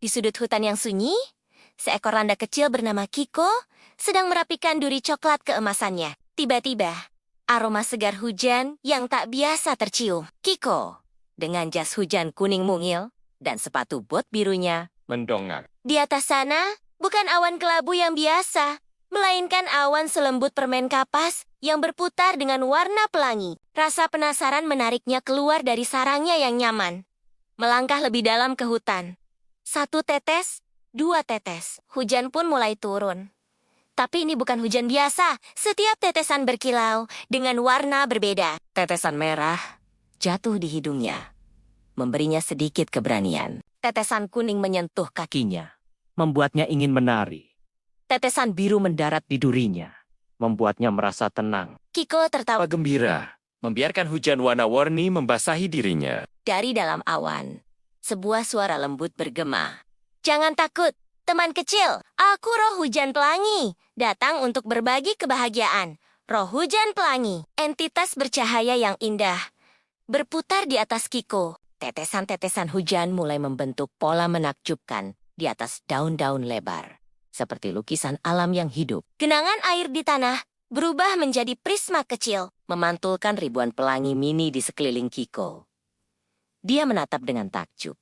Di sudut hutan yang sunyi, seekor randa kecil bernama Kiko sedang merapikan duri coklat keemasannya. Tiba-tiba, aroma segar hujan yang tak biasa tercium. Kiko, dengan jas hujan kuning mungil dan sepatu bot birunya, mendongak. di atas sana, bukan awan kelabu yang biasa, melainkan awan selembut permen kapas yang berputar dengan warna pelangi. Rasa penasaran menariknya keluar dari sarangnya yang nyaman. Melangkah lebih dalam ke hutan. 1 tetes, 2 tetes. Hujan pun mulai turun. Tapi ini bukan hujan biasa. Setiap tetesan berkilau dengan warna berbeda. Tetesan merah jatuh di hidungnya, memberinya sedikit keberanian. Tetesan kuning menyentuh kakinya, Membuatnya ingin menari. tetesan biru mendarat Di durinya, membuatnya merasa tenang. Kiko tertawa Gembira, membiarkan hujan warna-warni membasahi dirinya. dari dalam awan. Sebuah suara lembut bergema. Jangan takut, teman kecil. Aku roh hujan pelangi, datang untuk berbagi kebahagiaan. Roh hujan pelangi, entitas bercahaya yang indah, berputar di atas Kiko. Tetesan-tetesan hujan mulai membentuk pola menakjubkan di atas daun-daun lebar, seperti lukisan alam yang hidup. Genangan air di tanah berubah menjadi prisma kecil, memantulkan ribuan pelangi mini di sekeliling Kiko. Dia menatap dengan takjub.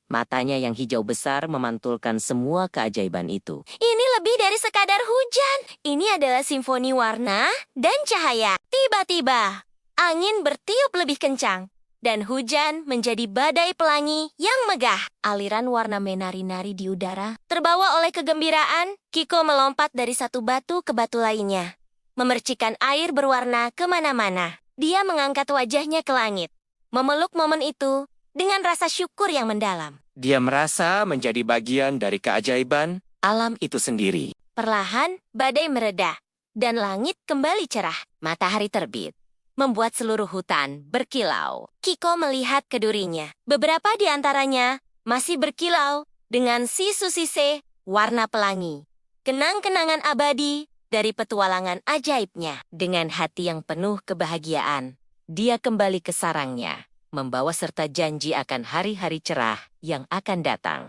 Matanya yang hijau besar memantulkan semua keajaiban itu. Ini lebih dari sekadar hujan. Ini adalah simfoni warna dan cahaya. Tiba-tiba, angin bertiup lebih kencang, dan hujan menjadi badai pelangi yang megah. Aliran warna menari-nari di udara. Terbawa oleh kegembiraan, Kiko melompat dari satu batu ke batu lainnya, memercikan air berwarna kemana-mana. Dia mengangkat wajahnya ke langit, memeluk momen itu dengan rasa syukur yang mendalam. Dia merasa menjadi bagian dari keajaiban alam itu sendiri. Perlahan, badai mereda, dan langit kembali cerah. Matahari terbit, membuat seluruh hutan berkilau. Kiko melihat ke durinya. Beberapa di antaranya masih berkilau dengan sisu-sise warna pelangi. Kenang-kenangan abadi dari petualangan ajaibnya. Dengan hati yang penuh kebahagiaan, dia kembali ke sarangnya, membawa serta janji akan hari-hari cerah yang akan datang.